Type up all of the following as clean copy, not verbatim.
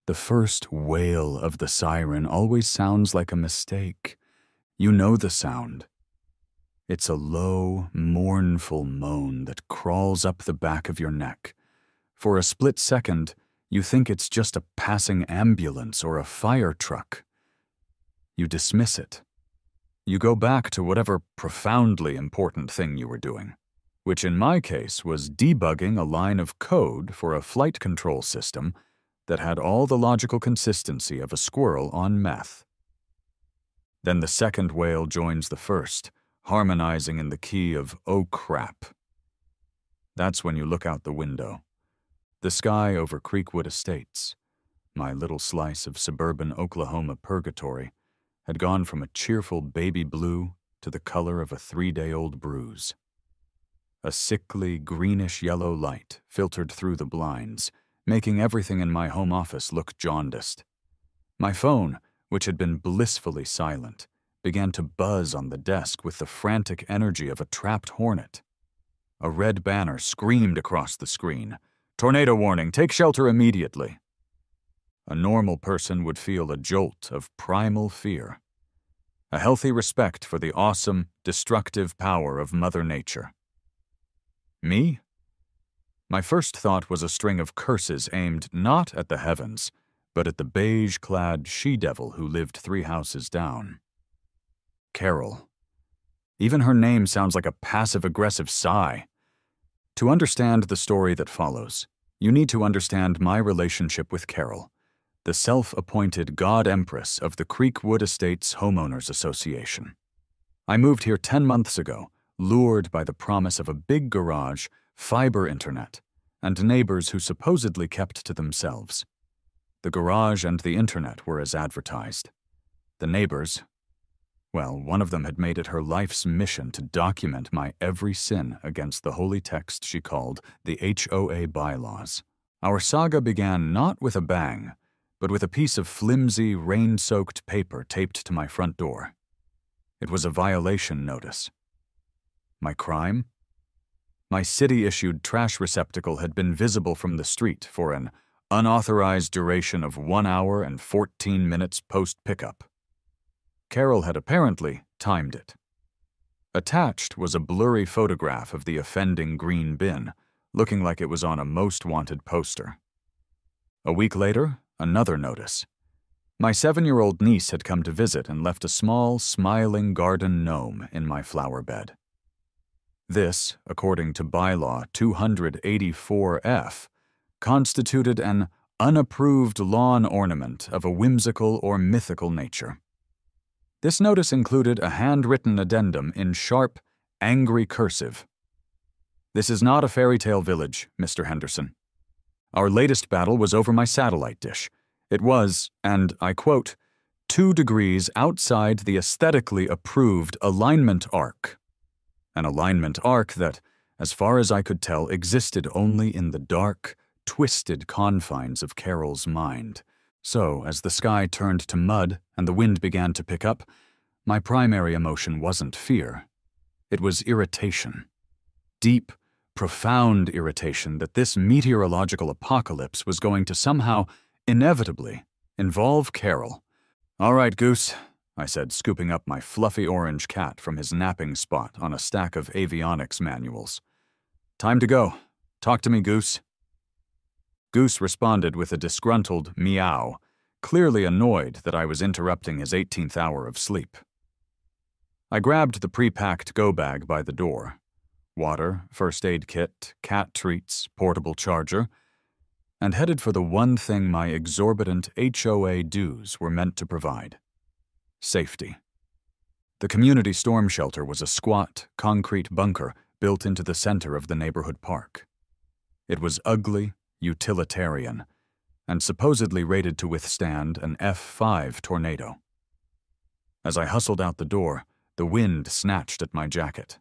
The first wail of the siren always sounds like a mistake. You know the sound. It's a low, mournful moan that crawls up the back of your neck. For a split second, you think it's just a passing ambulance or a fire truck. You dismiss it. You go back to whatever profoundly important thing you were doing, which in my case was debugging a line of code for a flight control system that had all the logical consistency of a squirrel on meth. Then the second wail joins the first, harmonizing in the key of "oh crap." That's when you look out the window. The sky over Creekwood Estates, my little slice of suburban Oklahoma purgatory, had gone from a cheerful baby blue to the color of a 3-day-old bruise. A sickly, greenish-yellow light filtered through the blinds, making everything in my home office look jaundiced. My phone, which had been blissfully silent, began to buzz on the desk with the frantic energy of a trapped hornet. A red banner screamed across the screen, "Tornado warning, take shelter immediately." A normal person would feel a jolt of primal fear, a healthy respect for the awesome, destructive power of Mother Nature. Me? My first thought was a string of curses aimed not at the heavens, but at the beige-clad she-devil who lived 3 houses down. Carol. Even her name sounds like a passive-aggressive sigh. To understand the story that follows, you need to understand my relationship with Carol, the self-appointed God Empress of the Creekwood Estates Homeowners Association. I moved here 10 months ago, lured by the promise of a big garage, fiber internet, and neighbors who supposedly kept to themselves. The garage and the internet were as advertised. The neighbors, well, one of them had made it her life's mission to document my every sin against the holy text she called the HOA bylaws. Our saga began not with a bang, but with a piece of flimsy, rain-soaked paper taped to my front door. It was a violation notice. My crime? My city-issued trash receptacle had been visible from the street for an unauthorized duration of 1 hour and 14 minutes post-pickup. Carol had apparently timed it. Attached was a blurry photograph of the offending green bin, looking like it was on a most wanted poster. A week later, another notice. My 7-year-old niece had come to visit and left a small, smiling garden gnome in my flower bed. This, according to bylaw 284F, constituted an unapproved lawn ornament of a whimsical or mythical nature. This notice included a handwritten addendum in sharp, angry cursive. "This is not a fairy tale village, Mr. Henderson. Our latest battle was over my satellite dish. It was, and I quote, 2 degrees outside the aesthetically approved alignment arc. An alignment arc that, as far as I could tell, existed only in the dark, twisted confines of Carol's mind. So, as the sky turned to mud and the wind began to pick up, my primary emotion wasn't fear. It was irritation. Deep, profound irritation that this meteorological apocalypse was going to somehow, inevitably, involve Carol. "All right, Goose," I said, scooping up my fluffy orange cat from his napping spot on a stack of avionics manuals. "Time to go. Talk to me, Goose." Goose responded with a disgruntled meow, clearly annoyed that I was interrupting his 18th hour of sleep. I grabbed the pre-packed go-bag by the door. Water, first aid kit, cat treats, portable charger, and headed for the one thing my exorbitant HOA dues were meant to provide: safety. The community storm shelter was a squat, concrete bunker built into the center of the neighborhood park. It was ugly, utilitarian, and supposedly rated to withstand an F5 tornado. As I hustled out the door, the wind snatched at my jacket.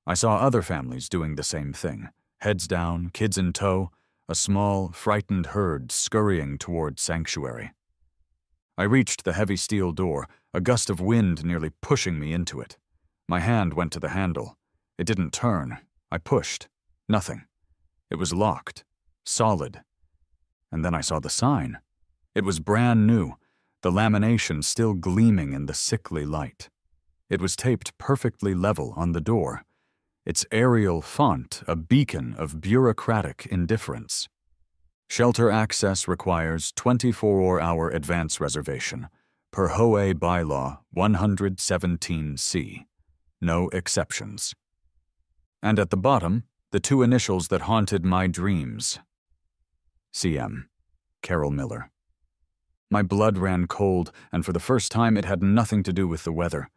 I saw other families doing the same thing, heads down, kids in tow, a small, frightened herd scurrying toward sanctuary. I reached the heavy steel door, a gust of wind nearly pushing me into it. My hand went to the handle. It didn't turn. I pushed. Nothing. It was locked. Solid. And then I saw the sign. It was brand new, the lamination still gleaming in the sickly light. It was taped perfectly level on the door, its Arial font a beacon of bureaucratic indifference. Shelter access requires 24-hour advance reservation, per Hohe Bylaw 117C. No exceptions. And at the bottom, the two initials that haunted my dreams. CM. Carol Miller. My blood ran cold, and for the first time it had nothing to do with the weather.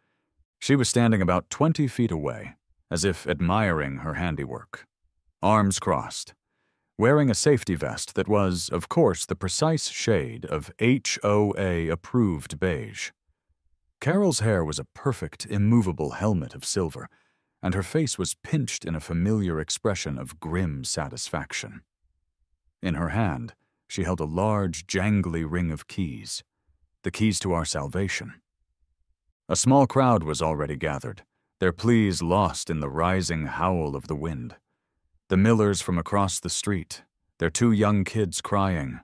She was standing about 20 feet away, as if admiring her handiwork. Arms crossed, wearing a safety vest that was, of course, the precise shade of HOA-approved beige. Carol's hair was a perfect, immovable helmet of silver, and her face was pinched in a familiar expression of grim satisfaction. In her hand, she held a large, jangly ring of keys, the keys to our salvation. A small crowd was already gathered, their pleas lost in the rising howl of the wind. The Millers from across the street, their two young kids crying.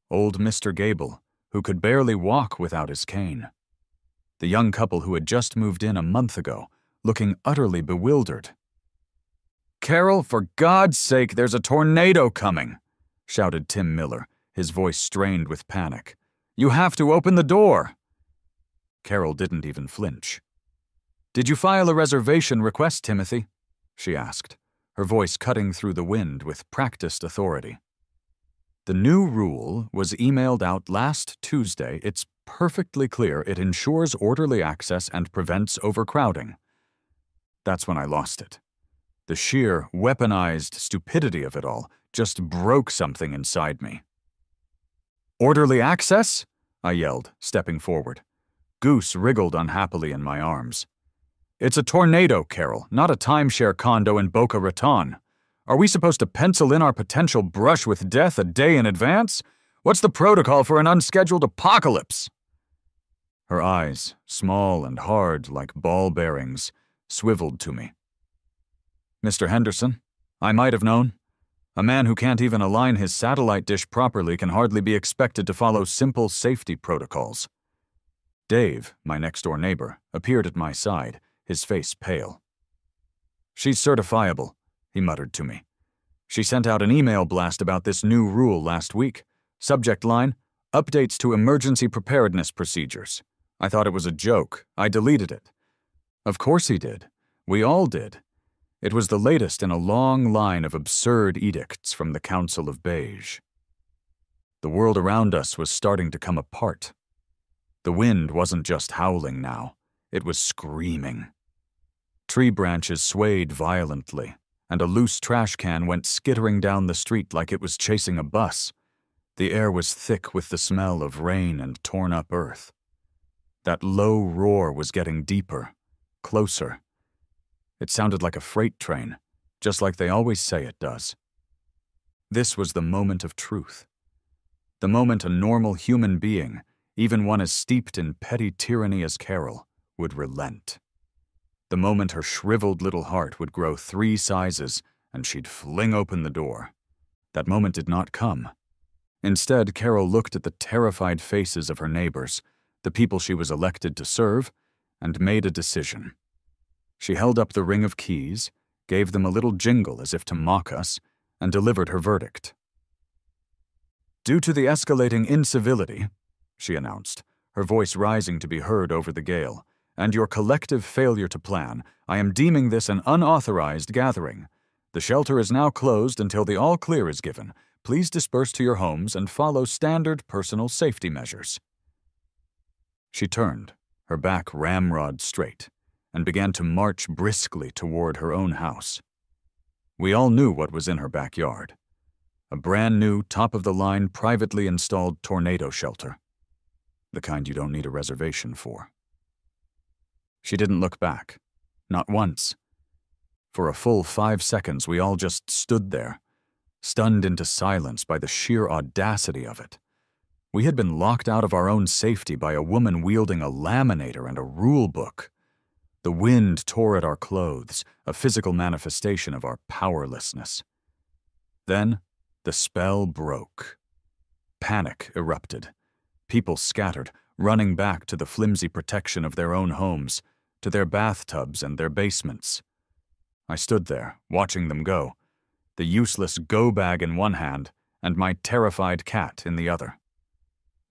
Old Mr. Gable, who could barely walk without his cane. The young couple who had just moved in a month ago, looking utterly bewildered. "Carol, for God's sake, there's a tornado coming!" shouted Tim Miller, his voice strained with panic. "You have to open the door!" Carol didn't even flinch. "Did you file a reservation request, Timothy?" she asked, her voice cutting through the wind with practiced authority. The new rule was emailed out last Tuesday. It's perfectly clear it ensures orderly access and prevents overcrowding. That's when I lost it. The sheer, weaponized stupidity of it all just broke something inside me. "Orderly access?" I yelled, stepping forward. Goose wriggled unhappily in my arms. "It's a tornado, Carol, not a timeshare condo in Boca Raton. Are we supposed to pencil in our potential brush with death a day in advance? What's the protocol for an unscheduled apocalypse?" Her eyes, small and hard like ball bearings, swiveled to me. "Mr. Henderson, I might have known. A man who can't even align his satellite dish properly can hardly be expected to follow simple safety protocols." Dave, my next-door neighbor, appeared at my side, his face pale. "She's certifiable," he muttered to me. "She sent out an email blast about this new rule last week. Subject line, updates to emergency preparedness procedures. I thought it was a joke. I deleted it." Of course he did. We all did. It was the latest in a long line of absurd edicts from the Council of Beige. The world around us was starting to come apart. The wind wasn't just howling now. It was screaming. Tree branches swayed violently, and a loose trash can went skittering down the street like it was chasing a bus. The air was thick with the smell of rain and torn-up earth. That low roar was getting deeper, closer. It sounded like a freight train, just like they always say it does. This was the moment of truth. The moment a normal human being, even one as steeped in petty tyranny as Carol, would relent. The moment her shriveled little heart would grow 3 sizes and she'd fling open the door. That moment did not come. Instead, Carol looked at the terrified faces of her neighbors, the people she was elected to serve, and made a decision. She held up the ring of keys, gave them a little jingle as if to mock us, and delivered her verdict. "Due to the escalating incivility," she announced, her voice rising to be heard over the gale, "and your collective failure to plan, I am deeming this an unauthorized gathering. The shelter is now closed until the all-clear is given. Please disperse to your homes and follow standard personal safety measures." She turned, her back ramrod straight, and began to march briskly toward her own house. We all knew what was in her backyard. A brand-new, top-of-the-line, privately installed tornado shelter. The kind you don't need a reservation for. She didn't look back. Not once. For a full 5 seconds, we all just stood there, stunned into silence by the sheer audacity of it. We had been locked out of our own safety by a woman wielding a laminator and a rule book. The wind tore at our clothes, a physical manifestation of our powerlessness. Then, the spell broke. Panic erupted. People scattered, running back to the flimsy protection of their own homes, to their bathtubs and their basements. I stood there, watching them go, the useless go bag in one hand and my terrified cat in the other.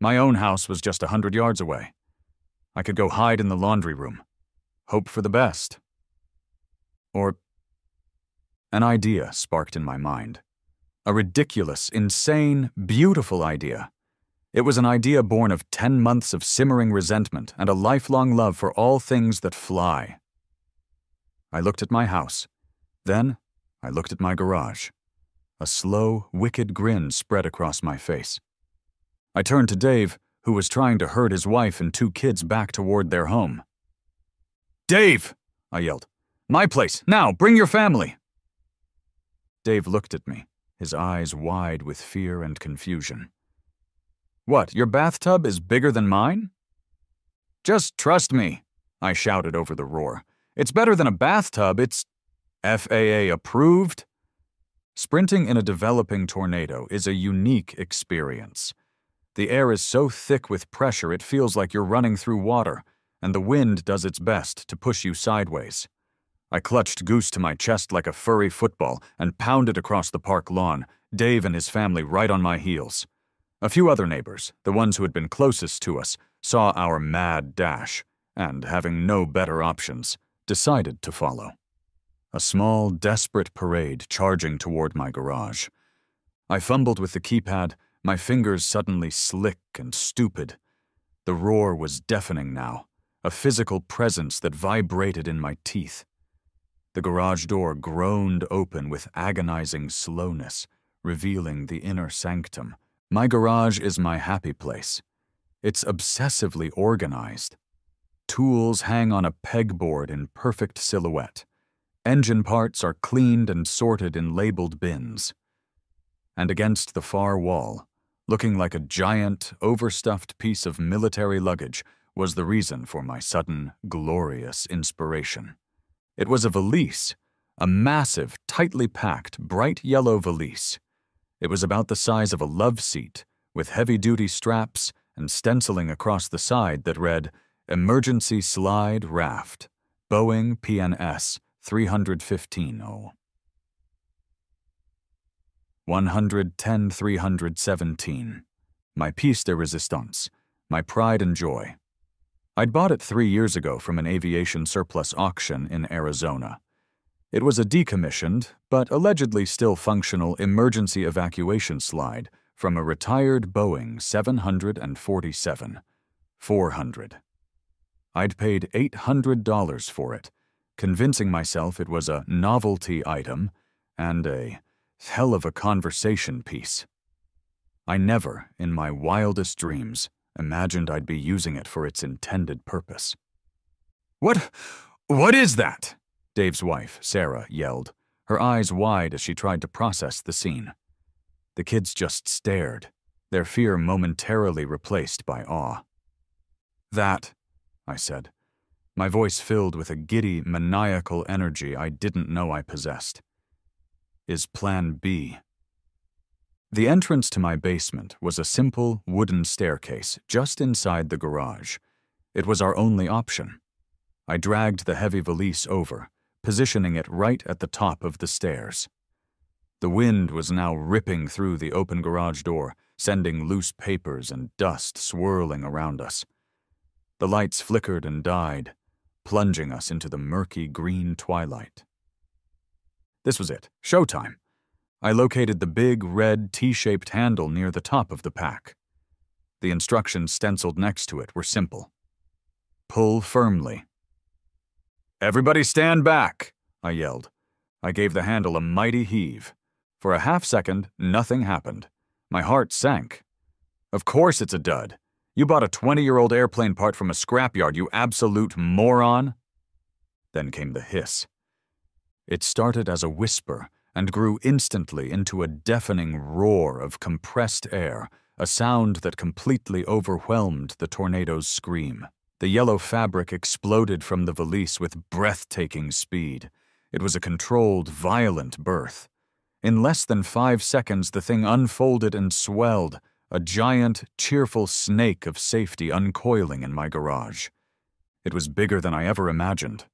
My own house was just 100 yards away. I could go hide in the laundry room, hope for the best. Or an idea sparked in my mind. A ridiculous, insane, beautiful idea. It was an idea born of 10 months of simmering resentment and a lifelong love for all things that fly. I looked at my house. Then I looked at my garage. A slow, wicked grin spread across my face. I turned to Dave, who was trying to herd his wife and 2 kids back toward their home. "Dave!" I yelled. "My place! Now, bring your family!" Dave looked at me, his eyes wide with fear and confusion. "What, your bathtub is bigger than mine?" "Just trust me," I shouted over the roar. "It's better than a bathtub, it's FAA approved." Sprinting in a developing tornado is a unique experience. The air is so thick with pressure it feels like you're running through water, and the wind does its best to push you sideways. I clutched Goose to my chest like a furry football and pounded across the park lawn, Dave and his family right on my heels. A few other neighbors, the ones who had been closest to us, saw our mad dash, and, having no better options, decided to follow. A small, desperate parade charging toward my garage. I fumbled with the keypad, my fingers suddenly slick and stupid. The roar was deafening now, a physical presence that vibrated in my teeth. The garage door groaned open with agonizing slowness, revealing the inner sanctum. My garage is my happy place. It's obsessively organized. Tools hang on a pegboard in perfect silhouette. Engine parts are cleaned and sorted in labeled bins. And against the far wall, looking like a giant, overstuffed piece of military luggage, was the reason for my sudden, glorious inspiration. It was a valise, a massive, tightly packed, bright yellow valise. It was about the size of a love seat, with heavy-duty straps and stenciling across the side that read, "Emergency Slide Raft, Boeing PNS 315-0. 110-317. My piece de resistance, my pride and joy. I'd bought it 3 years ago from an aviation surplus auction in Arizona. It was a decommissioned, but allegedly still functional emergency evacuation slide from a retired Boeing 747, 400. I'd paid $800 for it, convincing myself it was a novelty item and a hell of a conversation piece. I never, in my wildest dreams, imagined I'd be using it for its intended purpose. What is that?" Dave's wife, Sarah, yelled, her eyes wide as she tried to process the scene. The kids just stared, their fear momentarily replaced by awe. "That," I said, my voice filled with a giddy, maniacal energy I didn't know I possessed, "is Plan B." The entrance to my basement was a simple wooden staircase just inside the garage. It was our only option. I dragged the heavy valise over, positioning it right at the top of the stairs. The wind was now ripping through the open garage door, sending loose papers and dust swirling around us. The lights flickered and died, plunging us into the murky green twilight. This was it, showtime. I located the big, red, T-shaped handle near the top of the pack. The instructions stenciled next to it were simple. "Pull firmly." "Everybody stand back," I yelled. I gave the handle a mighty heave. For a half-second, nothing happened. My heart sank. "Of course it's a dud. You bought a 20-year-old airplane part from a scrapyard, you absolute moron." Then came the hiss. It started as a whisper and grew instantly into a deafening roar of compressed air, a sound that completely overwhelmed the tornado's scream. The yellow fabric exploded from the valise with breathtaking speed. It was a controlled, violent birth. In less than 5 seconds, the thing unfolded and swelled, a giant, cheerful snake of safety uncoiling in my garage. It was bigger than I ever imagined.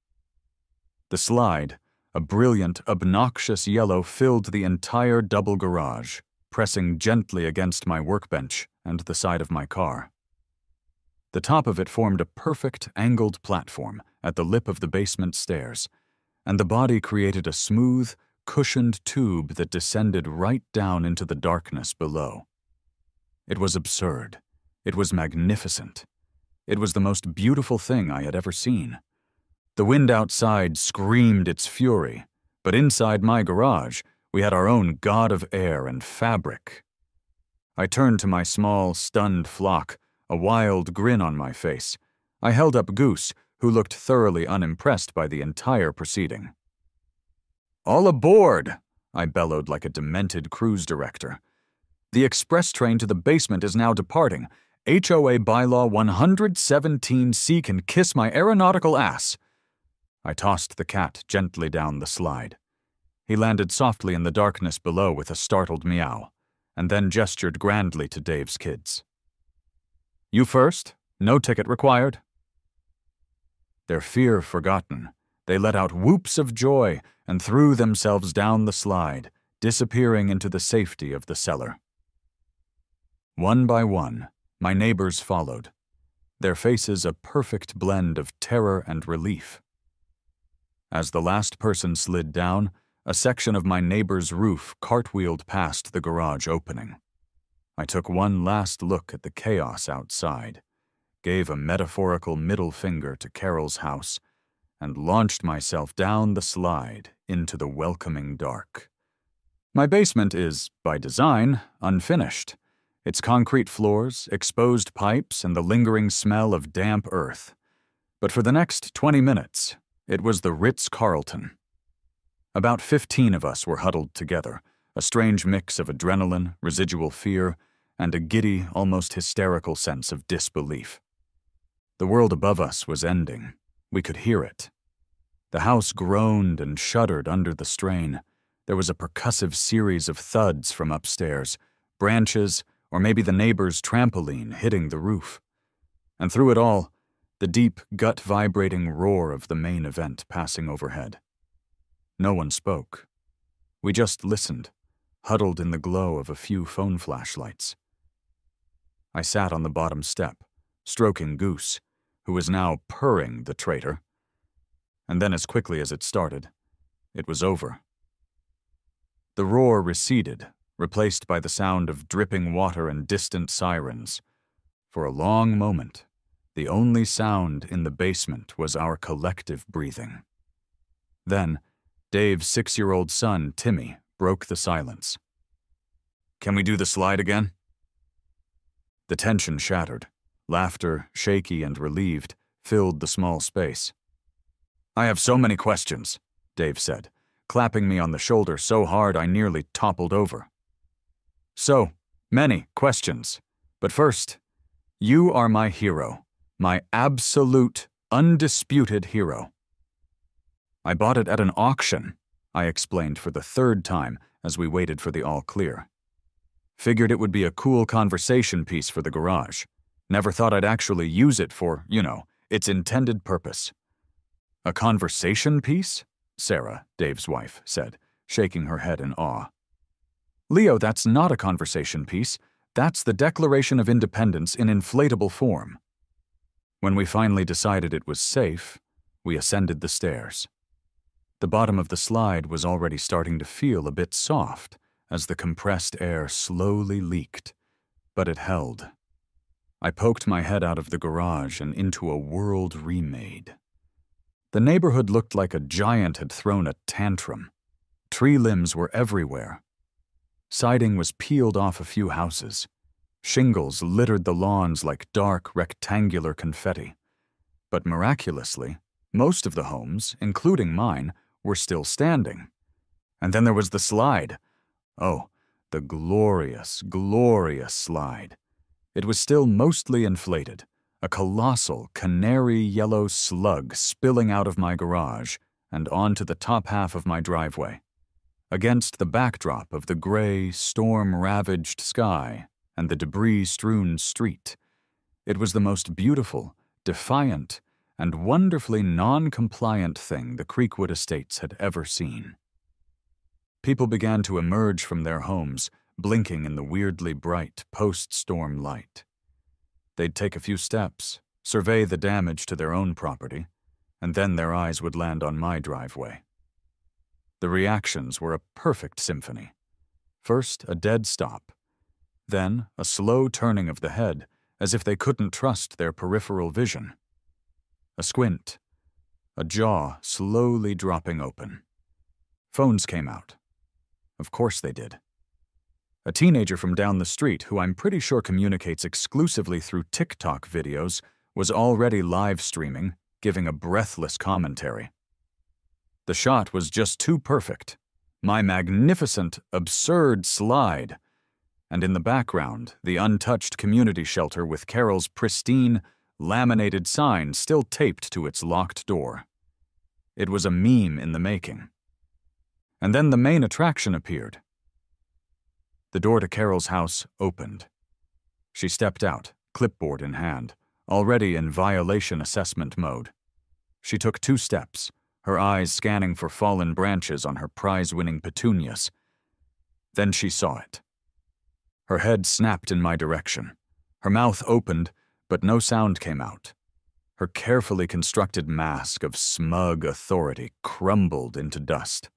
The slide, a brilliant, obnoxious yellow, filled the entire double garage, pressing gently against my workbench and the side of my car. The top of it formed a perfect angled platform at the lip of the basement stairs, and the body created a smooth, cushioned tube that descended right down into the darkness below. It was absurd. It was magnificent. It was the most beautiful thing I had ever seen. The wind outside screamed its fury, but inside my garage, we had our own god of air and fabric. I turned to my small, stunned flock, a wild grin on my face. I held up Goose, who looked thoroughly unimpressed by the entire proceeding. "All aboard!" I bellowed like a demented cruise director. "The express train to the basement is now departing. HOA Bylaw 117C can kiss my aeronautical ass." I tossed the cat gently down the slide. He landed softly in the darkness below with a startled meow, and then gestured grandly to Dave's kids. "You first. No ticket required." Their fear forgotten, they let out whoops of joy and threw themselves down the slide, disappearing into the safety of the cellar. One by one, my neighbors followed, their faces a perfect blend of terror and relief. As the last person slid down, a section of my neighbor's roof cartwheeled past the garage opening. I took one last look at the chaos outside, gave a metaphorical middle finger to Carol's house, and launched myself down the slide into the welcoming dark. My basement is, by design, unfinished. Its concrete floors, exposed pipes, and the lingering smell of damp earth. But for the next 20 minutes, it was the Ritz-Carlton. About 15 of us were huddled together, a strange mix of adrenaline, residual fear, and a giddy, almost hysterical sense of disbelief. The world above us was ending. We could hear it. The house groaned and shuddered under the strain. There was a percussive series of thuds from upstairs, branches, or maybe the neighbor's trampoline hitting the roof. And through it all, the deep, gut-vibrating roar of the main event passing overhead. No one spoke. We just listened, huddled in the glow of a few phone flashlights. I sat on the bottom step, stroking Goose, who was now purring the traitor. And then as quickly as it started, it was over. The roar receded, replaced by the sound of dripping water and distant sirens. For a long moment, the only sound in the basement was our collective breathing. Then, Dave's 6-year-old son, Timmy, broke the silence. "Can we do the slide again?" The tension shattered. Laughter, shaky and relieved, filled the small space. "I have so many questions," Dave said, clapping me on the shoulder so hard I nearly toppled over. "So many questions. But first, you are my hero, my absolute, undisputed hero." "I bought it at an auction," I explained for the 3rd time as we waited for the all clear. "Figured it would be a cool conversation piece for the garage. Never thought I'd actually use it for, its intended purpose." "A conversation piece?" Sarah, Dave's wife, said, shaking her head in awe. "Leo, that's not a conversation piece. That's the Declaration of Independence in inflatable form." When we finally decided it was safe, we ascended the stairs. The bottom of the slide was already starting to feel a bit soft as the compressed air slowly leaked, but it held. I poked my head out of the garage and into a world remade. The neighborhood looked like a giant had thrown a tantrum. Tree limbs were everywhere. Siding was peeled off a few houses. Shingles littered the lawns like dark, rectangular confetti. But miraculously, most of the homes, including mine, were still standing. And then there was the slide. Oh, the glorious, glorious slide. It was still mostly inflated, a colossal canary yellow slug spilling out of my garage and onto the top half of my driveway, against the backdrop of the gray, storm-ravaged sky and the debris-strewn street. It was the most beautiful, defiant, and wonderfully non-compliant thing the Creekwood Estates had ever seen. People began to emerge from their homes, blinking in the weirdly bright post-storm light. They'd take a few steps, survey the damage to their own property, and then their eyes would land on my driveway. The reactions were a perfect symphony. First, a dead stop. Then, a slow turning of the head, as if they couldn't trust their peripheral vision. A squint. A jaw slowly dropping open. Phones came out. Of course they did. A teenager from down the street, who I'm pretty sure communicates exclusively through TikTok videos, was already live streaming, giving a breathless commentary. The shot was just too perfect. My magnificent, absurd slide. And in the background, the untouched community shelter with Carol's pristine, laminated sign still taped to its locked door. It was a meme in the making. And then the main attraction appeared. The door to Carol's house opened. She stepped out, clipboard in hand, already in violation assessment mode. She took 2 steps, her eyes scanning for fallen branches on her prize-winning petunias. Then she saw it. Her head snapped in my direction. Her mouth opened, but no sound came out. Her carefully constructed mask of smug authority crumbled into dust.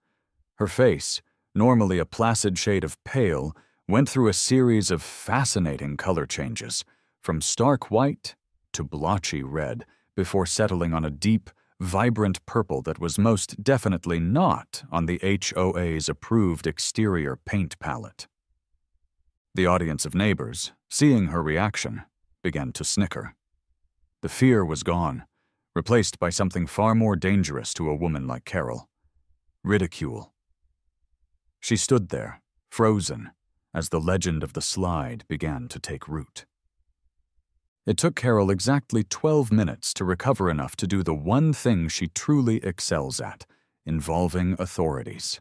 Her face, normally a placid shade of pale, went through a series of fascinating color changes, from stark white to blotchy red, before settling on a deep, vibrant purple that was most definitely not on the HOA's approved exterior paint palette. The audience of neighbors, seeing her reaction, began to snicker. The fear was gone, replaced by something far more dangerous to a woman like Carol: ridicule. She stood there, frozen, as the legend of the slide began to take root. It took Carol exactly 12 minutes to recover enough to do the one thing she truly excels at, involving authorities.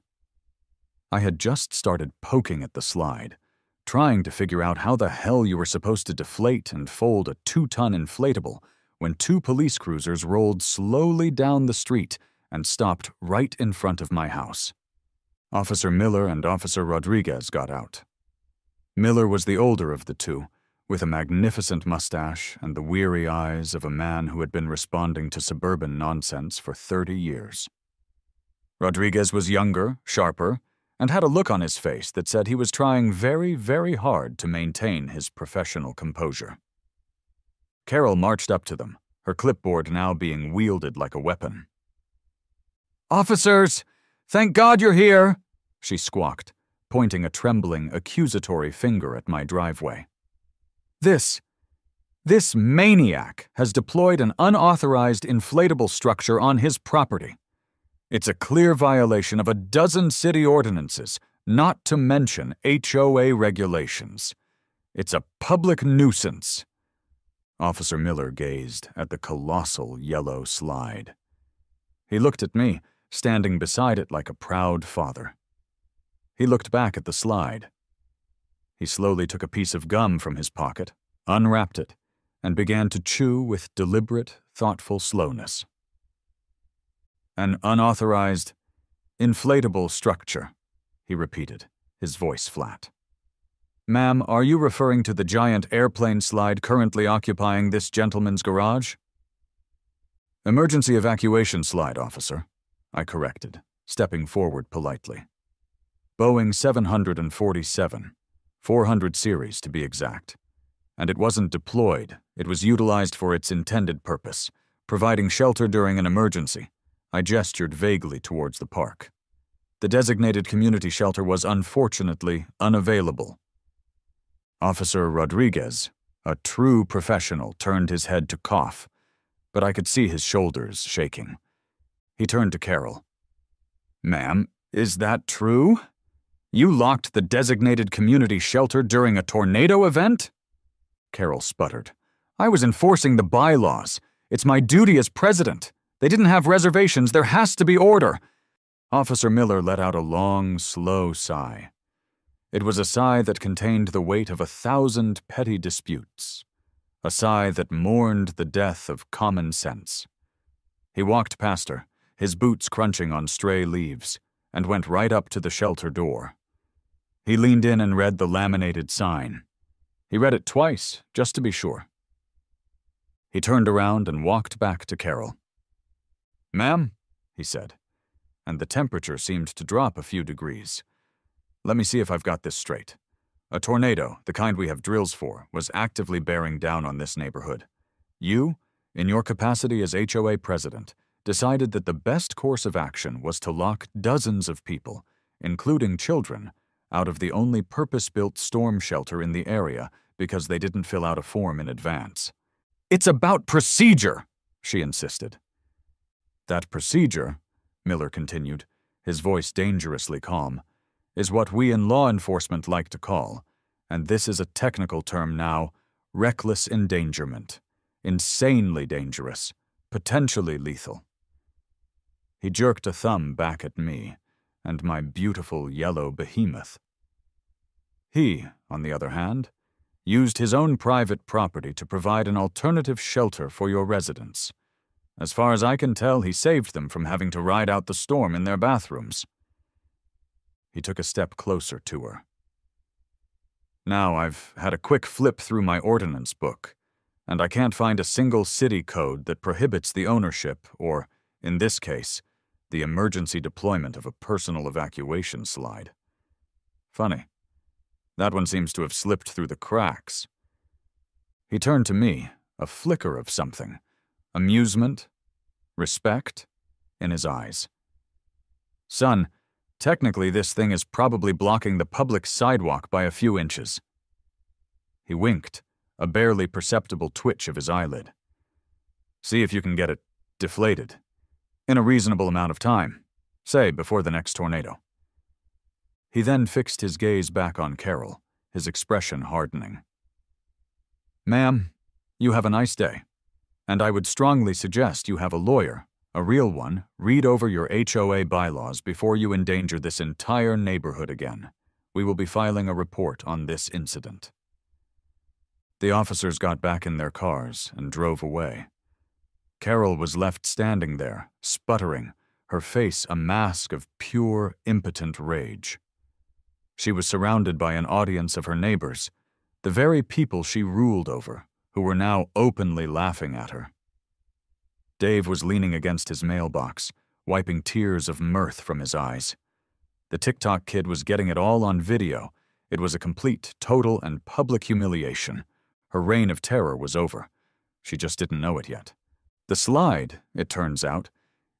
I had just started poking at the slide, trying to figure out how the hell you were supposed to deflate and fold a 2-ton inflatable, when 2 police cruisers rolled slowly down the street and stopped right in front of my house. Officer Miller and Officer Rodriguez got out. Miller was the older of the 2, with a magnificent mustache and the weary eyes of a man who had been responding to suburban nonsense for 30 years. Rodriguez was younger, sharper, and had a look on his face that said he was trying very, very hard to maintain his professional composure. Carol marched up to them, her clipboard now being wielded like a weapon. "Officers! Thank God you're here!" she squawked, pointing a trembling, accusatory finger at my driveway. This maniac has deployed an unauthorized inflatable structure on his property. It's a clear violation of a dozen city ordinances, not to mention HOA regulations. It's a public nuisance. Officer Miller gazed at the colossal yellow slide. He looked at me, standing beside it like a proud father. He looked back at the slide. He slowly took a piece of gum from his pocket, unwrapped it, and began to chew with deliberate, thoughtful slowness. "An unauthorized, inflatable structure," he repeated, his voice flat. "Ma'am, are you referring to the giant airplane slide currently occupying this gentleman's garage?" "Emergency evacuation slide, officer," I corrected, stepping forward politely. "Boeing 747, 400 series to be exact. And it wasn't deployed, it was utilized for its intended purpose, providing shelter during an emergency." I gestured vaguely towards the park. The designated community shelter was unfortunately unavailable. Officer Rodriguez, a true professional, turned his head to cough, but I could see his shoulders shaking. He turned to Carol. "Ma'am, is that true? You locked the designated community shelter during a tornado event?" Carol sputtered. "I was enforcing the bylaws. It's my duty as president. They didn't have reservations. There has to be order." Officer Miller let out a long, slow sigh. It was a sigh that contained the weight of 1,000 petty disputes, a sigh that mourned the death of common sense. He walked past her, his boots crunching on stray leaves, and went right up to the shelter door. He leaned in and read the laminated sign. He read it twice, just to be sure. He turned around and walked back to Carol. "Ma'am," he said, and the temperature seemed to drop a few degrees. "Let me see if I've got this straight. A tornado, the kind we have drills for, was actively bearing down on this neighborhood. You, in your capacity as HOA president, decided that the best course of action was to lock dozens of people, including children, out of the only purpose-built storm shelter in the area because they didn't fill out a form in advance. It's about procedure," she insisted. "That procedure," Miller continued, his voice dangerously calm, "is what we in law enforcement like to call, and this is a technical term now, reckless endangerment. Insanely dangerous, potentially lethal." He jerked a thumb back at me and my beautiful yellow behemoth. He, on the other hand, used his own private property to provide an alternative shelter for your residents. As far as I can tell, he saved them from having to ride out the storm in their bathrooms. He took a step closer to her. "Now, I've had a quick flip through my ordinance book, and I can't find a single city code that prohibits the ownership or, in this case, the emergency deployment of a personal evacuation slide. Funny. That one seems to have slipped through the cracks." He turned to me, a flicker of something, amusement, respect, in his eyes. "Son, technically this thing is probably blocking the public sidewalk by a few inches." He winked, a barely perceptible twitch of his eyelid. "See if you can get it deflated. In a reasonable amount of time, say before the next tornado." He then fixed his gaze back on Carol, his expression hardening. "Ma'am, you have a nice day, and I would strongly suggest you have a lawyer, a real one, read over your HOA bylaws before you endanger this entire neighborhood again. We will be filing a report on this incident." The officers got back in their cars and drove away. Carol was left standing there, sputtering, her face a mask of pure, impotent rage. She was surrounded by an audience of her neighbors, the very people she ruled over, who were now openly laughing at her. Dave was leaning against his mailbox, wiping tears of mirth from his eyes. The TikTok kid was getting it all on video. It was a complete, total, and public humiliation. Her reign of terror was over. She just didn't know it yet. The slide, it turns out,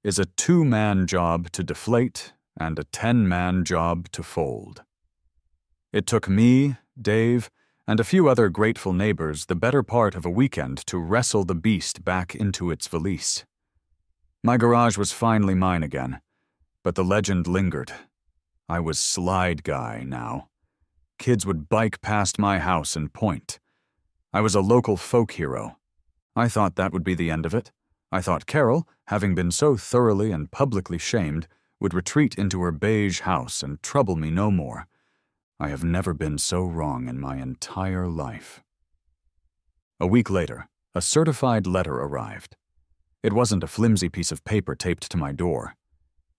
is a 2-man job to deflate and a 10-man job to fold. It took me, Dave, and a few other grateful neighbors the better part of a weekend to wrestle the beast back into its valise. My garage was finally mine again, but the legend lingered. I was Slide Guy now. Kids would bike past my house and point. I was a local folk hero. I thought that would be the end of it. I thought Carol, having been so thoroughly and publicly shamed, would retreat into her beige house and trouble me no more. I have never been so wrong in my entire life. A week later, a certified letter arrived. It wasn't a flimsy piece of paper taped to my door.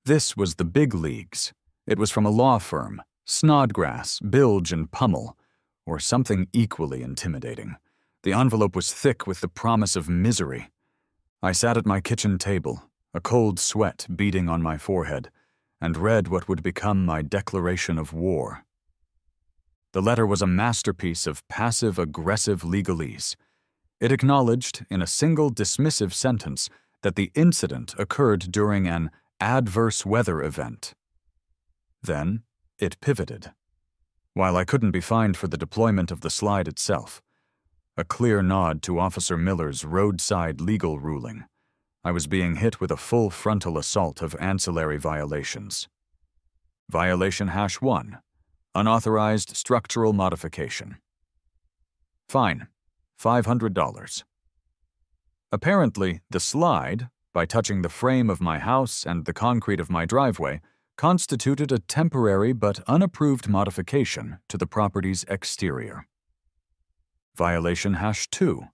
This was the big leagues. It was from a law firm, Snodgrass, Bilge and Pummel, or something equally intimidating. The envelope was thick with the promise of misery. I sat at my kitchen table, a cold sweat beading on my forehead, and read what would become my declaration of war. The letter was a masterpiece of passive-aggressive legalese. It acknowledged, in a single dismissive sentence, that the incident occurred during an adverse weather event. Then, it pivoted. While I couldn't be fined for the deployment of the slide itself, a clear nod to Officer Miller's roadside legal ruling, I was being hit with a full frontal assault of ancillary violations. Violation #1. Unauthorized structural modification. Fine, $500. Apparently, the slide, by touching the frame of my house and the concrete of my driveway, constituted a temporary but unapproved modification to the property's exterior. Violation #2.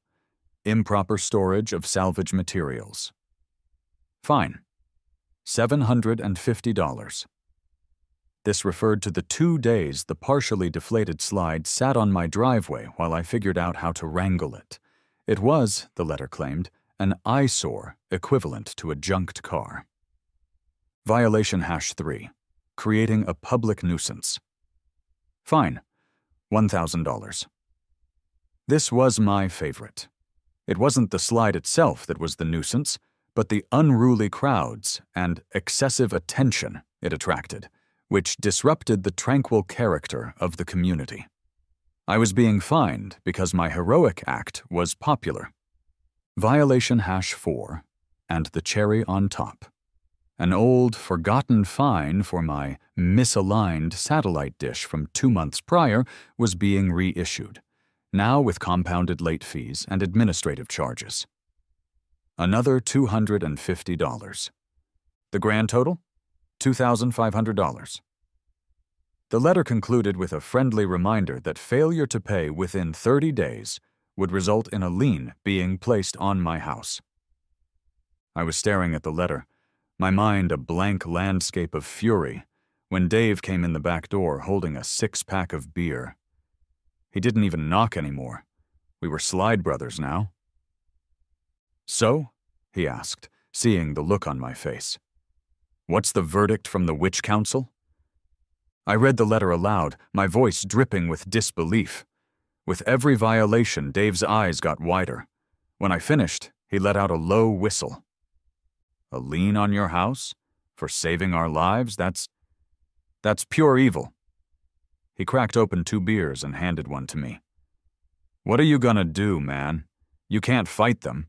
Improper storage of salvage materials. Fine. $750. This referred to the 2 days the partially deflated slide sat on my driveway while I figured out how to wrangle it. It was, the letter claimed, an eyesore equivalent to a junked car. Violation #3. Creating a public nuisance. Fine. $1,000. This was my favorite. It wasn't the slide itself that was the nuisance, but the unruly crowds and excessive attention it attracted, which disrupted the tranquil character of the community. I was being fined because my heroic act was popular. Violation #4, and the cherry on top. An old, forgotten fine for my misaligned satellite dish from 2 months prior was being reissued, now with compounded late fees and administrative charges. Another $250. The grand total? $2,500. The letter concluded with a friendly reminder that failure to pay within 30 days would result in a lien being placed on my house. I was staring at the letter, my mind a blank landscape of fury, when Dave came in the back door holding a 6-pack of beer. He didn't even knock anymore. We were Slide Brothers now. "So?" he asked, seeing the look on my face. "What's the verdict from the Witch Council?" I read the letter aloud, my voice dripping with disbelief. With every violation, Dave's eyes got wider. When I finished, he let out a low whistle. "A lien on your house? For saving our lives? That's pure evil." He cracked open 2 beers and handed one to me. "What are you gonna do, man? You can't fight them.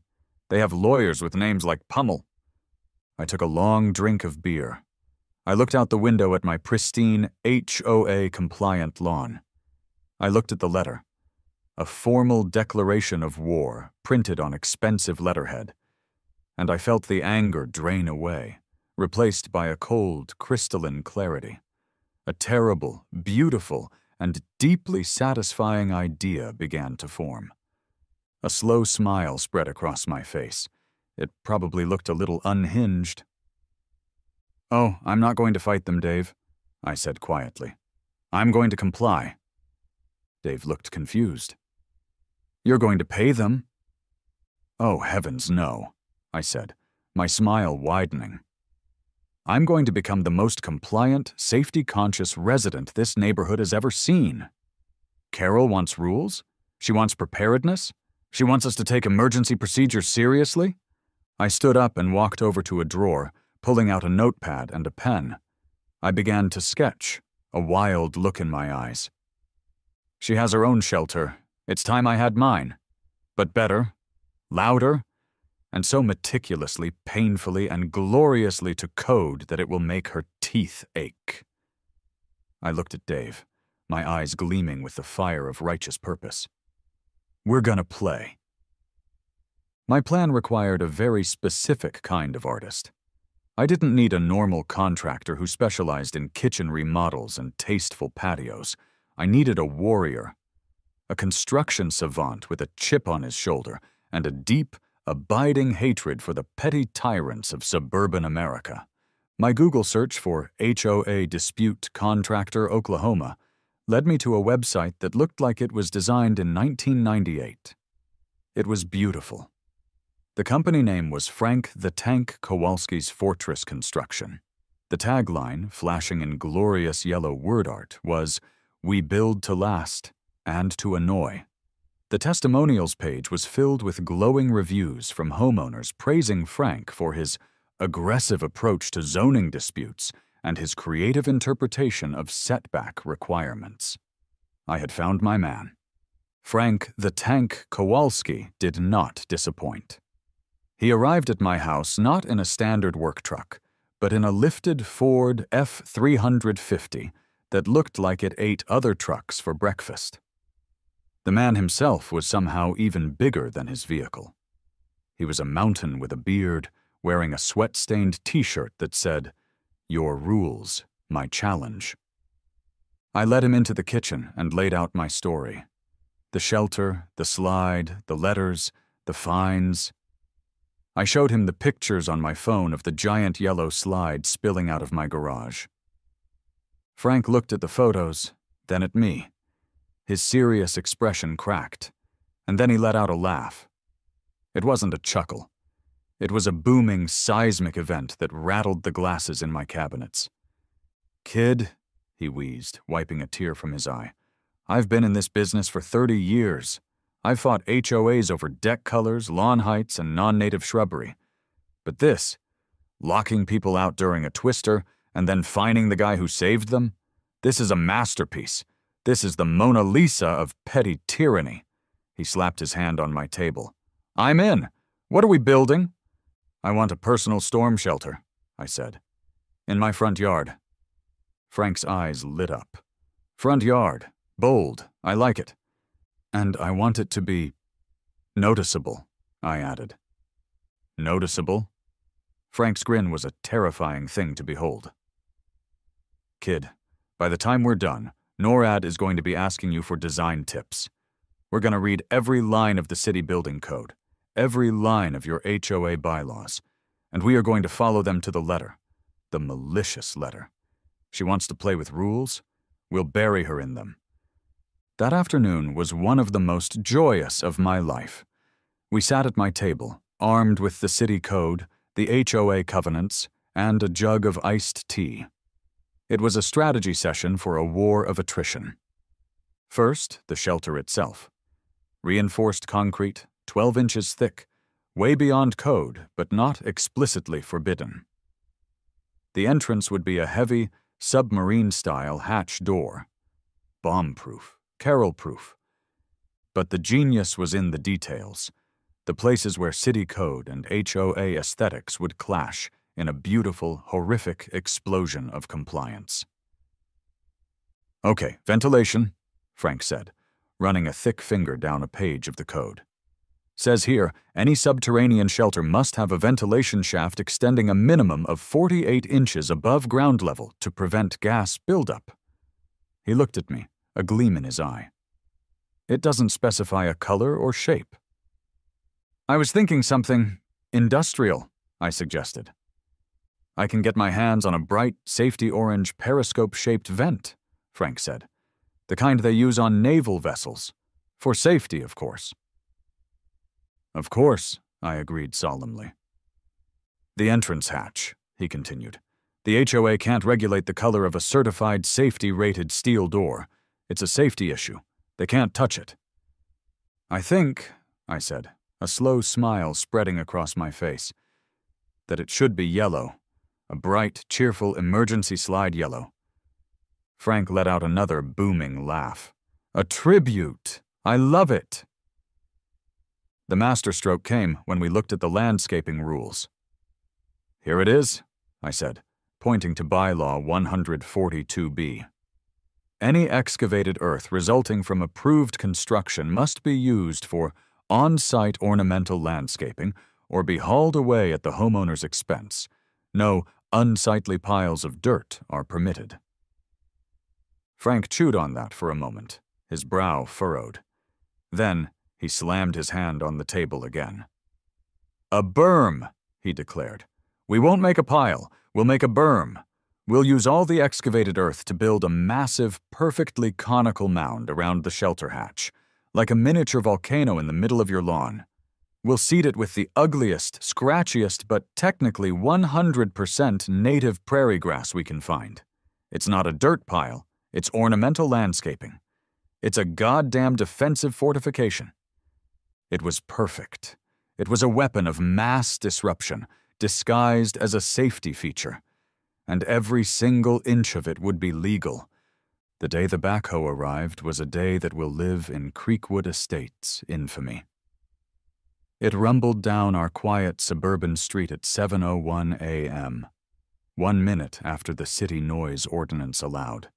They have lawyers with names like Pummel." I took a long drink of beer. I looked out the window at my pristine, HOA-compliant lawn. I looked at the letter. A formal declaration of war printed on expensive letterhead. And I felt the anger drain away, replaced by a cold, crystalline clarity. A terrible, beautiful, and deeply satisfying idea began to form. A slow smile spread across my face. It probably looked a little unhinged. "Oh, I'm not going to fight them, Dave," I said quietly. "I'm going to comply." Dave looked confused. "You're going to pay them?" "Oh, heavens, no," I said, my smile widening. "I'm going to become the most compliant, safety-conscious resident this neighborhood has ever seen. Carol wants rules? She wants preparedness? She wants us to take emergency procedures seriously?" I stood up and walked over to a drawer, pulling out a notepad and a pen. I began to sketch, a wild look in my eyes. "She has her own shelter. It's time I had mine. But better, louder, and so meticulously, painfully, and gloriously to code that it will make her teeth ache." I looked at Dave, my eyes gleaming with the fire of righteous purpose. "We're gonna play." My plan required a very specific kind of artist. I didn't need a normal contractor who specialized in kitchen remodels and tasteful patios. I needed a warrior, a construction savant with a chip on his shoulder and a deep, abiding hatred for the petty tyrants of suburban America. My Google search for HOA Dispute Contractor Oklahoma led me to a website that looked like it was designed in 1998. It was beautiful. The company name was Frank the Tank Kowalski's Fortress Construction. The tagline, flashing in glorious yellow word art, was, "We build to last and to annoy." The testimonials page was filled with glowing reviews from homeowners praising Frank for his aggressive approach to zoning disputes and his creative interpretation of setback requirements. I had found my man. Frank the Tank Kowalski did not disappoint. He arrived at my house not in a standard work truck, but in a lifted Ford F350 that looked like it ate other trucks for breakfast. The man himself was somehow even bigger than his vehicle. He was a mountain with a beard, wearing a sweat-stained t-shirt that said, Your rules, my challenge. I led him into the kitchen and laid out my story. The shelter, the slide, the letters, the fines. I showed him the pictures on my phone of the giant yellow slide spilling out of my garage. Frank looked at the photos, then at me. His serious expression cracked, and then he let out a laugh. It wasn't a chuckle. It was a booming, seismic event that rattled the glasses in my cabinets. "Kid," he wheezed, wiping a tear from his eye, "I've been in this business for 30 years. I've fought HOAs over deck colors, lawn heights, and non-native shrubbery. But this, locking people out during a twister and then fining the guy who saved them, this is a masterpiece. This is the Mona Lisa of petty tyranny." He slapped his hand on my table. "I'm in. What are we building?" "I want a personal storm shelter," I said. "In my front yard." Frank's eyes lit up. "Front yard. Bold. I like it. And I want it to be noticeable," I added. "Noticeable?" Frank's grin was a terrifying thing to behold. "Kid, by the time we're done, NORAD is going to be asking you for design tips. We're going to read every line of the city building code, every line of your HOA bylaws, and we are going to follow them to the letter, the malicious letter. She wants to play with rules? We'll bury her in them." That afternoon was one of the most joyous of my life. We sat at my table, armed with the city code, the HOA covenants, and a jug of iced tea. It was a strategy session for a war of attrition. First, the shelter itself. Reinforced concrete, 12 inches thick, way beyond code, but not explicitly forbidden. The entrance would be a heavy, submarine-style hatch door. Bomb-proof, Carol-proof. But the genius was in the details, the places where city code and HOA aesthetics would clash in a beautiful, horrific explosion of compliance. "Okay, ventilation," Frank said, running a thick finger down a page of the code. "Says here, any subterranean shelter must have a ventilation shaft extending a minimum of 48 inches above ground level to prevent gas buildup." He looked at me, a gleam in his eye. "It doesn't specify a color or shape." "I was thinking something industrial," I suggested. "I can get my hands on a bright, safety orange periscope-shaped vent," Frank said. "The kind they use on naval vessels. For safety, of course." "Of course," I agreed solemnly. "The entrance hatch," he continued. "The HOA can't regulate the color of a certified safety-rated steel door. It's a safety issue. They can't touch it." "I think," I said, a slow smile spreading across my face, "that it should be yellow. A bright, cheerful emergency slide yellow." Frank let out another booming laugh. "A tribute! I love it!" The masterstroke came when we looked at the landscaping rules. "Here it is," I said, pointing to Bylaw 142B. "Any excavated earth resulting from approved construction must be used for on-site ornamental landscaping or be hauled away at the homeowner's expense. No unsightly piles of dirt are permitted." Frank chewed on that for a moment, his brow furrowed. Then he slammed his hand on the table again. "A berm," he declared. "We won't make a pile, we'll make a berm. We'll use all the excavated earth to build a massive, perfectly conical mound around the shelter hatch, like a miniature volcano in the middle of your lawn. We'll seed it with the ugliest, scratchiest, but technically 100% native prairie grass we can find. It's not a dirt pile, it's ornamental landscaping. It's a goddamn defensive fortification." It was perfect. It was a weapon of mass disruption, disguised as a safety feature. And every single inch of it would be legal. The day the backhoe arrived was a day that will live in Creekwood Estates' infamy. It rumbled down our quiet suburban street at 7:01 a.m., 1 minute after the city noise ordinance allowed.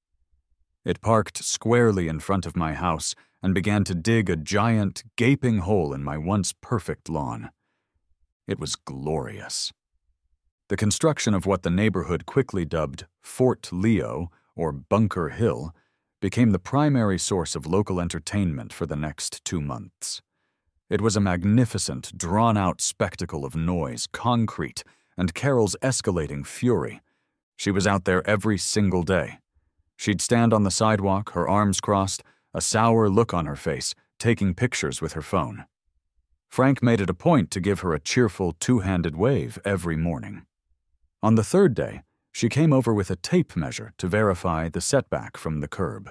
It parked squarely in front of my house and began to dig a giant, gaping hole in my once perfect lawn. It was glorious. The construction of what the neighborhood quickly dubbed Fort Leo, or Bunker Hill, became the primary source of local entertainment for the next 2 months. It was a magnificent, drawn-out spectacle of noise, concrete, and Carol's escalating fury. She was out there every single day. She'd stand on the sidewalk, her arms crossed, a sour look on her face, taking pictures with her phone. Frank made it a point to give her a cheerful two-handed wave every morning. On the 3rd day, she came over with a tape measure to verify the setback from the curb.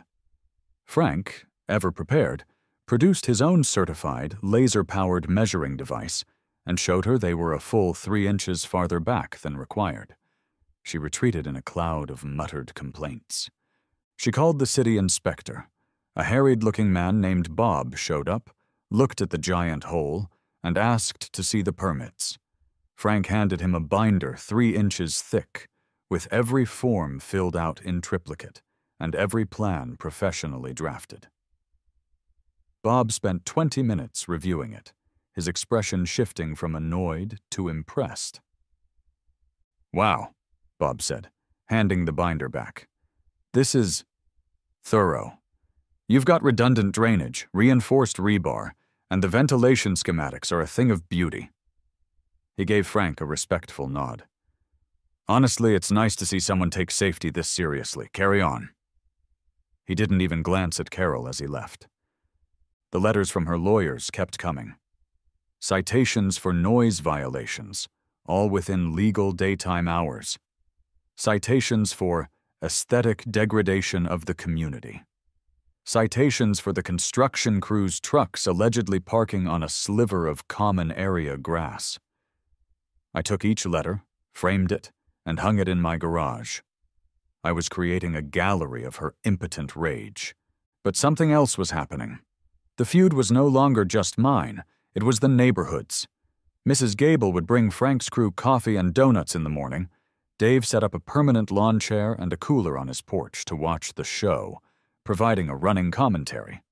Frank, ever prepared, produced his own certified, laser-powered measuring device and showed her they were a full 3 inches farther back than required. She retreated in a cloud of muttered complaints. She called the city inspector. A harried-looking man named Bob showed up, looked at the giant hole, and asked to see the permits. Frank handed him a binder 3 inches thick, with every form filled out in triplicate and every plan professionally drafted. Bob spent 20 minutes reviewing it, his expression shifting from annoyed to impressed. "Wow," Bob said, handing the binder back. "This is thorough. You've got redundant drainage, reinforced rebar, and the ventilation schematics are a thing of beauty." He gave Frank a respectful nod. "Honestly, it's nice to see someone take safety this seriously. Carry on." He didn't even glance at Carol as he left. The letters from her lawyers kept coming. Citations for noise violations, all within legal daytime hours. Citations for aesthetic degradation of the community. Citations for the construction crew's trucks allegedly parking on a sliver of common area grass. I took each letter, framed it, and hung it in my garage. I was creating a gallery of her impotent rage. But something else was happening. The feud was no longer just mine, it was the neighborhood's. Mrs. Gable would bring Frank's crew coffee and donuts in the morning. Dave set up a permanent lawn chair and a cooler on his porch to watch the show, providing a running commentary.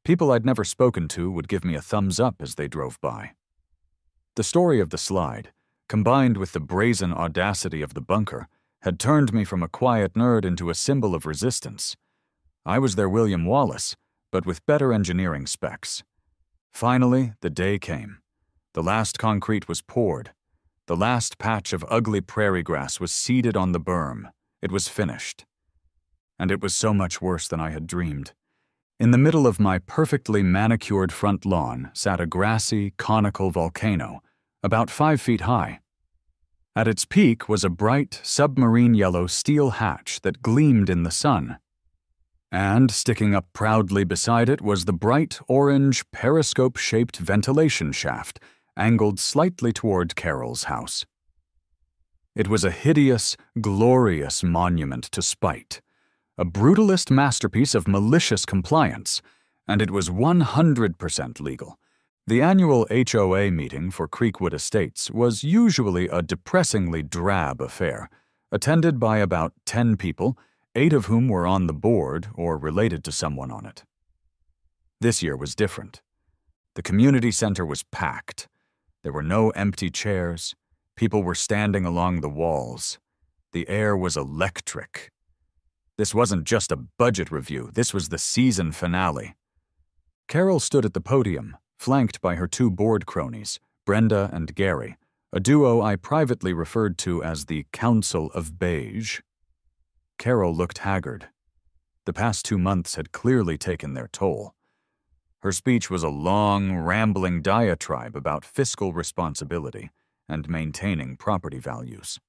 People I'd never spoken to would give me a thumbs up as they drove by. The story of the slide, combined with the brazen audacity of the bunker, had turned me from a quiet nerd into a symbol of resistance. I was their William Wallace, but with better engineering specs. Finally, the day came. The last concrete was poured. The last patch of ugly prairie grass was seeded on the berm. It was finished. And it was so much worse than I had dreamed. In the middle of my perfectly manicured front lawn sat a grassy, conical volcano, about 5 feet high. At its peak was a bright, submarine yellow steel hatch that gleamed in the sun. And sticking up proudly beside it was the bright orange periscope-shaped ventilation shaft angled slightly toward Carol's house. It was a hideous, glorious monument to spite, a brutalist masterpiece of malicious compliance, and it was 100% legal. The annual HOA meeting for Creekwood Estates was usually a depressingly drab affair, attended by about 10 people, 8 of whom were on the board or related to someone on it. This year was different. The community center was packed. There were no empty chairs. People were standing along the walls. The air was electric. This wasn't just a budget review, this was the season finale. Carol stood at the podium, flanked by her 2 board cronies, Brenda and Gary, a duo I privately referred to as the Council of Beige. Carol looked haggard. The past 2 months had clearly taken their toll. Her speech was a long, rambling diatribe about fiscal responsibility and maintaining property values.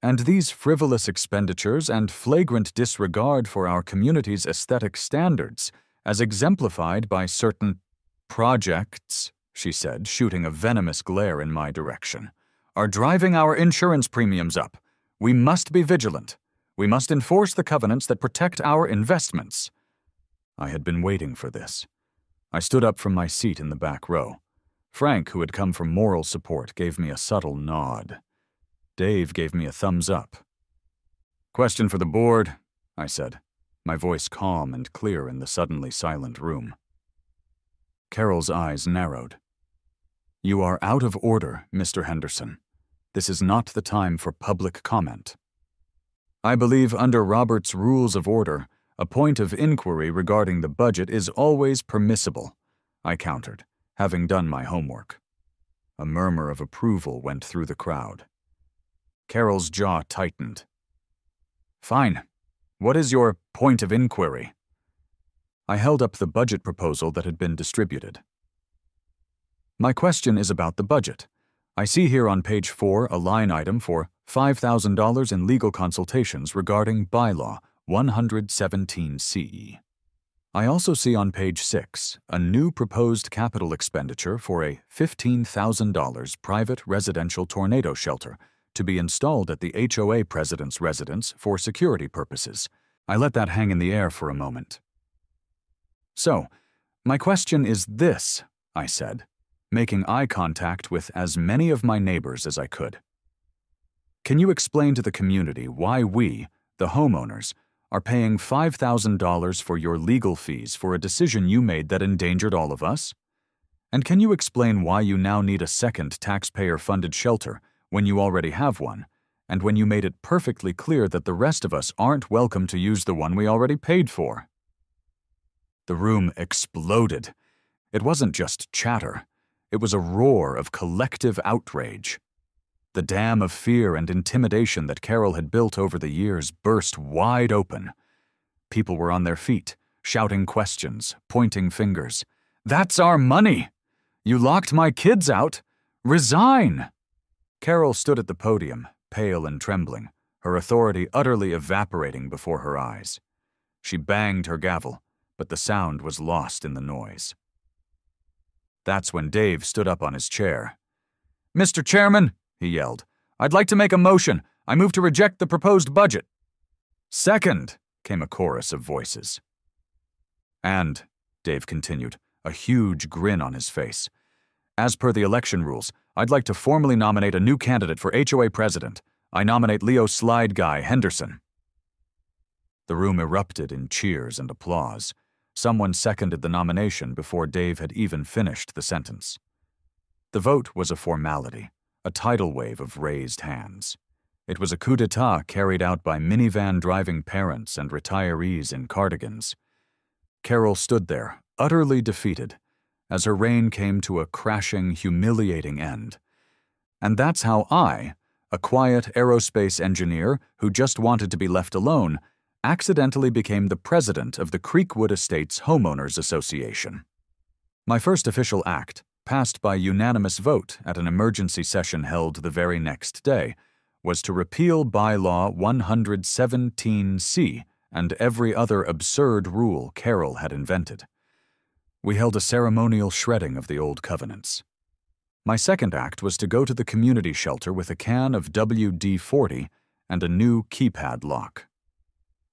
And these frivolous expenditures and flagrant disregard for our community's aesthetic standards, as exemplified by certain projects, she said, shooting a venomous glare in my direction, are driving our insurance premiums up. We must be vigilant. We must enforce the covenants that protect our investments. I had been waiting for this. I stood up from my seat in the back row. Frank, who had come for moral support, gave me a subtle nod. Dave gave me a thumbs up. "Question for the board," I said, my voice calm and clear in the suddenly silent room. Carol's eyes narrowed. "You are out of order, Mr. Henderson. This is not the time for public comment. I believe under Robert's Rules of Order, a point of inquiry regarding the budget is always permissible, I countered, having done my homework. A murmur of approval went through the crowd. Carol's jaw tightened. Fine. What is your point of inquiry? I held up the budget proposal that had been distributed. My question is about the budget. I see here on page 4 a line item for $5,000 in legal consultations regarding Bylaw 117CE. I also see on page 6 a new proposed capital expenditure for a $15,000 private residential tornado shelter to be installed at the HOA president's residence for security purposes. I let that hang in the air for a moment. So, my question is this, I said, making eye contact with as many of my neighbors as I could. Can you explain to the community why we, the homeowners, are paying $5,000 for your legal fees for a decision you made that endangered all of us? And can you explain why you now need a second taxpayer-funded shelter when you already have one, and when you made it perfectly clear that the rest of us aren't welcome to use the one we already paid for? The room exploded. It wasn't just chatter. It was a roar of collective outrage. The dam of fear and intimidation that Carol had built over the years burst wide open. People were on their feet, shouting questions, pointing fingers. "That's our money! You locked my kids out! Resign!" Carol stood at the podium, pale and trembling, her authority utterly evaporating before her eyes. She banged her gavel, but the sound was lost in the noise. That's when Dave stood up on his chair. "Mr. Chairman," he yelled, "I'd like to make a motion. I move to reject the proposed budget." "Second," came a chorus of voices. "And," Dave continued, a huge grin on his face, "as per the election rules, I'd like to formally nominate a new candidate for HOA president. I nominate Leo Slide Guy Henderson." The room erupted in cheers and applause. Someone seconded the nomination before Dave had even finished the sentence. The vote was a formality, a tidal wave of raised hands. It was a coup d'etat carried out by minivan-driving parents and retirees in cardigans. Carol stood there, utterly defeated, as her reign came to a crashing, humiliating end. And that's how I, a quiet aerospace engineer who just wanted to be left alone, accidentally became the president of the Creekwood Estates Homeowners Association. My first official act, passed by unanimous vote at an emergency session held the very next day, was to repeal Bylaw 117C and every other absurd rule Carol had invented. We held a ceremonial shredding of the old covenants. My second act was to go to the community shelter with a can of WD-40 and a new keypad lock.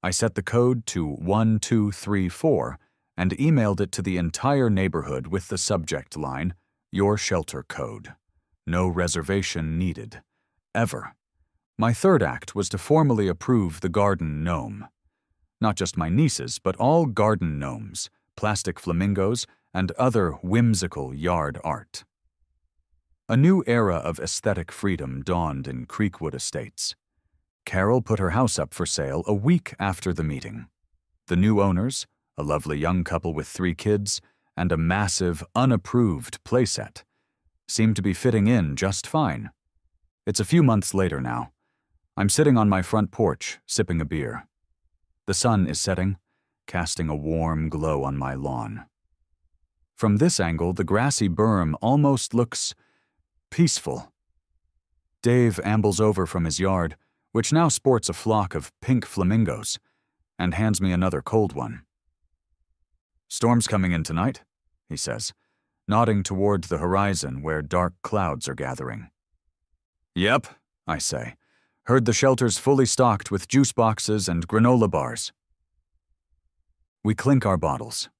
I set the code to 1234 and emailed it to the entire neighborhood with the subject line, "Your shelter code. No reservation needed. Ever." My third act was to formally approve the garden gnome. Not just my nieces, but all garden gnomes, plastic flamingos, and other whimsical yard art. A new era of aesthetic freedom dawned in Creekwood Estates. Carol put her house up for sale a week after the meeting. The new owners, a lovely young couple with 3 kids, and a massive, unapproved playset, seemed to be fitting in just fine. It's a few months later now. I'm sitting on my front porch, sipping a beer. The sun is setting, casting a warm glow on my lawn. From this angle, the grassy berm almost looks peaceful. Dave ambles over from his yard, which now sports a flock of pink flamingos, and hands me another cold one. "Storm's coming in tonight," he says, nodding toward the horizon where dark clouds are gathering. "Yep," I say. "Heard the shelter's fully stocked with juice boxes and granola bars." We clink our bottles.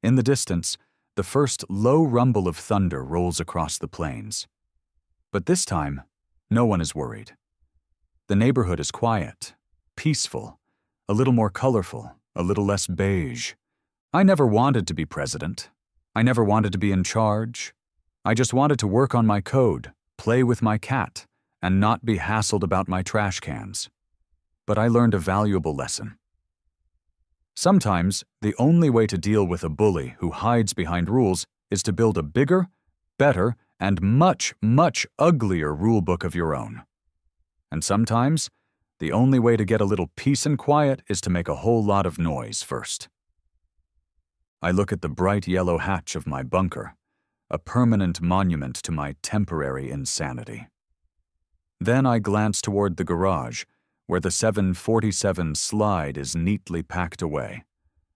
In the distance, the first low rumble of thunder rolls across the plains. But this time, no one is worried. The neighborhood is quiet, peaceful, a little more colorful, a little less beige. I never wanted to be president. I never wanted to be in charge. I just wanted to work on my code, play with my cat, and not be hassled about my trash cans. But I learned a valuable lesson. Sometimes, the only way to deal with a bully who hides behind rules is to build a bigger, better, and much, much uglier rulebook of your own. And sometimes, the only way to get a little peace and quiet is to make a whole lot of noise first. I look at the bright yellow hatch of my bunker, a permanent monument to my temporary insanity. Then I glance toward the garage, where the 747 Slide is neatly packed away,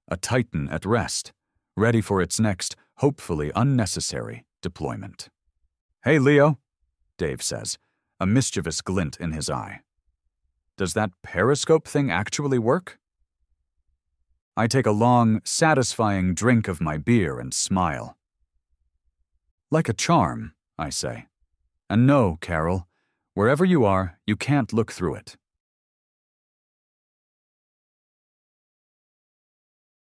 a Titan at rest, ready for its next, hopefully unnecessary, deployment. "Hey, Leo," Dave says, a mischievous glint in his eye. "Does that periscope thing actually work?" I take a long, satisfying drink of my beer and smile. "Like a charm," I say. "And no, Carol, wherever you are, you can't look through it."